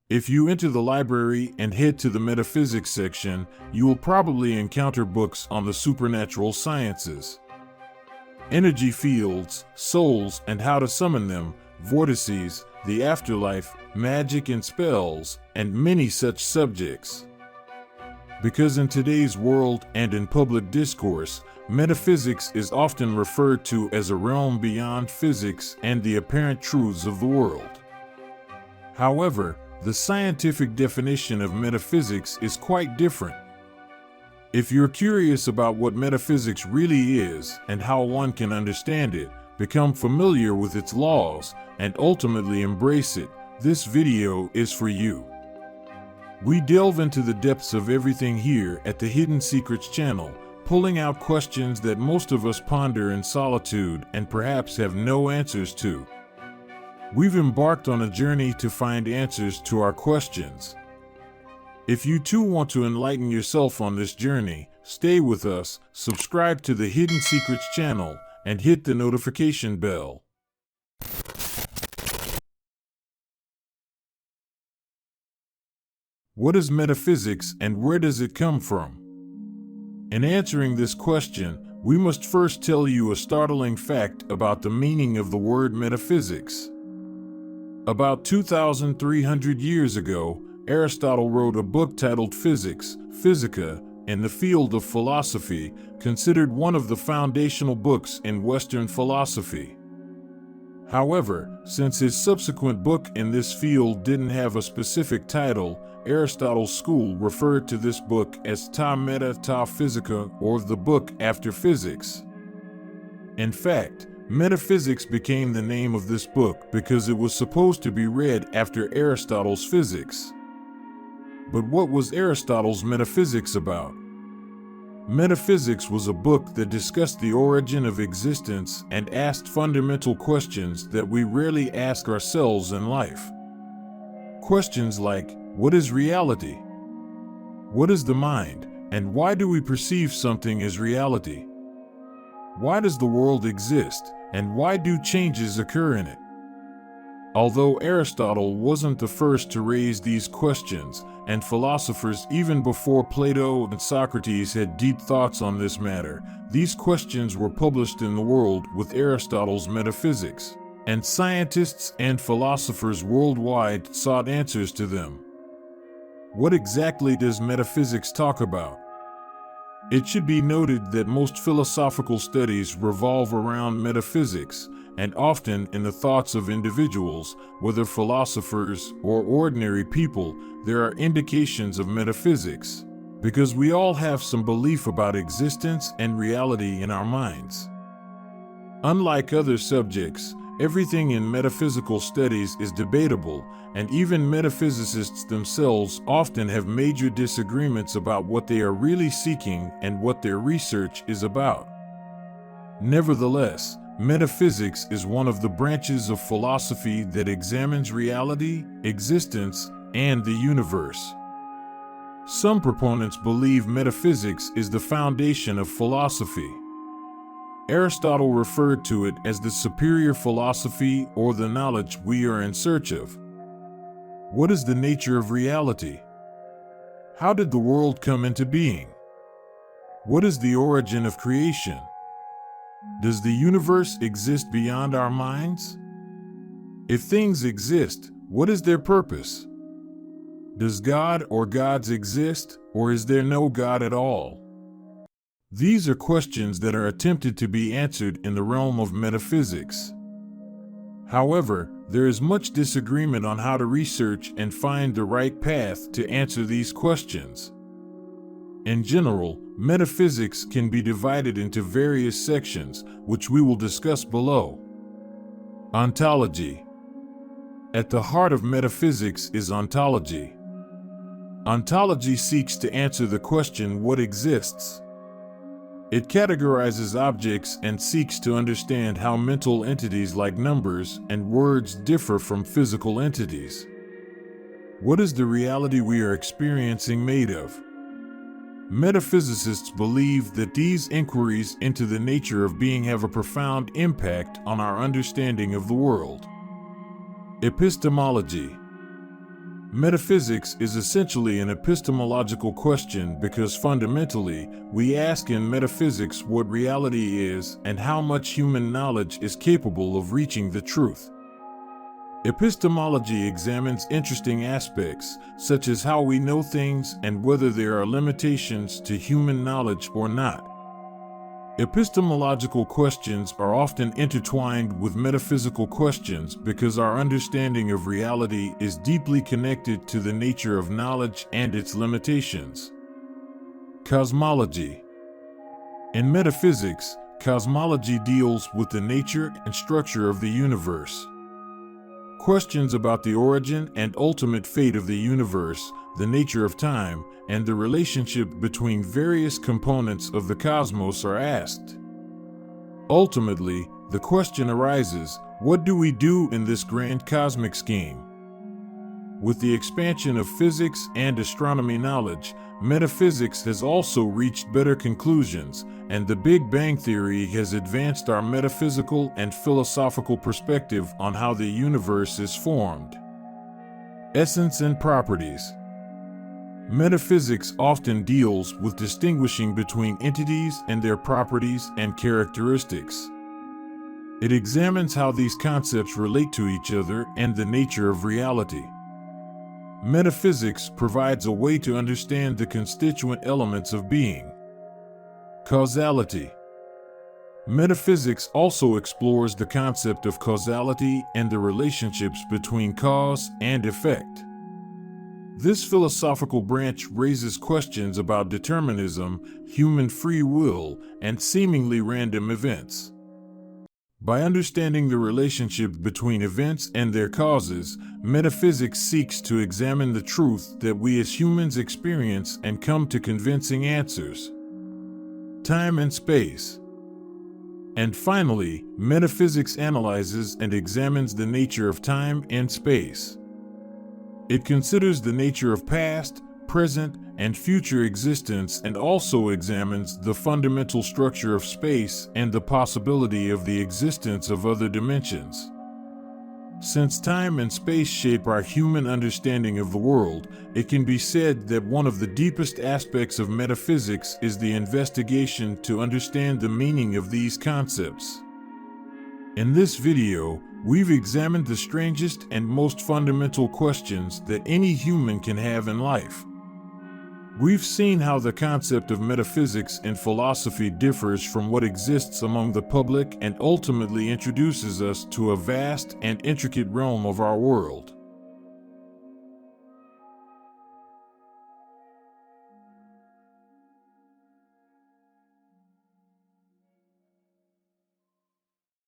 If you enter the library and head to the metaphysics section, you will probably encounter books on the supernatural sciences, energy fields, souls and how to summon them, vortices, the afterlife, magic and spells, and many such subjects. Because in today's world and in public discourse, metaphysics is often referred to as a realm beyond physics and the apparent truths of the world. However, the scientific definition of metaphysics is quite different. If you're curious about what metaphysics really is and how one can understand it, become familiar with its laws, and ultimately embrace it, this video is for you. We delve into the depths of everything here at the Hidden Secrets channel, pulling out questions that most of us ponder in solitude and perhaps have no answers to. We've embarked on a journey to find answers to our questions. If you too want to enlighten yourself on this journey, stay with us, subscribe to the Hidden Secrets channel, and hit the notification bell. What is metaphysics and where does it come from? In answering this question, we must first tell you a startling fact about the meaning of the word metaphysics. About 2,300 years ago, Aristotle wrote a book titled Physics, Physica, in the field of philosophy, considered one of the foundational books in Western philosophy. However, since his subsequent book in this field didn't have a specific title, Aristotle's school referred to this book as ta meta ta physica, or the book after physics. In fact, metaphysics became the name of this book because it was supposed to be read after Aristotle's physics. But what was Aristotle's metaphysics about? Metaphysics was a book that discussed the origin of existence and asked fundamental questions that we rarely ask ourselves in life. Questions like, what is reality? What is the mind, and why do we perceive something as reality? Why does the world exist, and why do changes occur in it? Although Aristotle wasn't the first to raise these questions, and philosophers even before Plato and Socrates had deep thoughts on this matter, these questions were published in the world with Aristotle's metaphysics, and scientists and philosophers worldwide sought answers to them. What exactly does metaphysics talk about? It should be noted that most philosophical studies revolve around metaphysics, and often in the thoughts of individuals, whether philosophers or ordinary people, there are indications of metaphysics, because we all have some belief about existence and reality in our minds. Unlike other subjects, everything in metaphysical studies is debatable, and even metaphysicists themselves often have major disagreements about what they are really seeking and what their research is about. Nevertheless, metaphysics is one of the branches of philosophy that examines reality, existence, and the universe. Some proponents believe metaphysics is the foundation of philosophy. Aristotle referred to it as the superior philosophy or the knowledge we are in search of. What is the nature of reality? How did the world come into being? What is the origin of creation? Does the universe exist beyond our minds? If things exist, what is their purpose? Does God or gods exist, or is there no God at all? These are questions that are attempted to be answered in the realm of metaphysics. However, there is much disagreement on how to research and find the right path to answer these questions. In general, metaphysics can be divided into various sections, which we will discuss below. Ontology. At the heart of metaphysics is ontology. Ontology seeks to answer the question, what exists? It categorizes objects and seeks to understand how mental entities like numbers and words differ from physical entities. What is the reality we are experiencing made of? Metaphysicists believe that these inquiries into the nature of being have a profound impact on our understanding of the world. Epistemology. Metaphysics is essentially an epistemological question because fundamentally, we ask in metaphysics what reality is and how much human knowledge is capable of reaching the truth. Epistemology examines interesting aspects, such as how we know things and whether there are limitations to human knowledge or not. Epistemological questions are often intertwined with metaphysical questions because our understanding of reality is deeply connected to the nature of knowledge and its limitations. Cosmology. In metaphysics, cosmology deals with the nature and structure of the universe. Questions about the origin and ultimate fate of the universe, the nature of time, and the relationship between various components of the cosmos are asked. Ultimately, the question arises, what do we do in this grand cosmic scheme? With the expansion of physics and astronomy knowledge, metaphysics has also reached better conclusions, and the Big Bang Theory has advanced our metaphysical and philosophical perspective on how the universe is formed. Essence and properties. Metaphysics often deals with distinguishing between entities and their properties and characteristics. It examines how these concepts relate to each other and the nature of reality. Metaphysics provides a way to understand the constituent elements of being. Causality. Metaphysics also explores the concept of causality and the relationships between cause and effect. This philosophical branch raises questions about determinism, human free will, and seemingly random events. By understanding the relationship between events and their causes, metaphysics seeks to examine the truth that we as humans experience and come to convincing answers. Time and space. And finally, metaphysics analyzes and examines the nature of time and space. It considers the nature of past, present, and future existence and also examines the fundamental structure of space and the possibility of the existence of other dimensions. Since time and space shape our human understanding of the world, it can be said that one of the deepest aspects of metaphysics is the investigation to understand the meaning of these concepts. In this video, we've examined the strangest and most fundamental questions that any human can have in life. We've seen how the concept of metaphysics in philosophy differs from what exists among the public and ultimately introduces us to a vast and intricate realm of our world.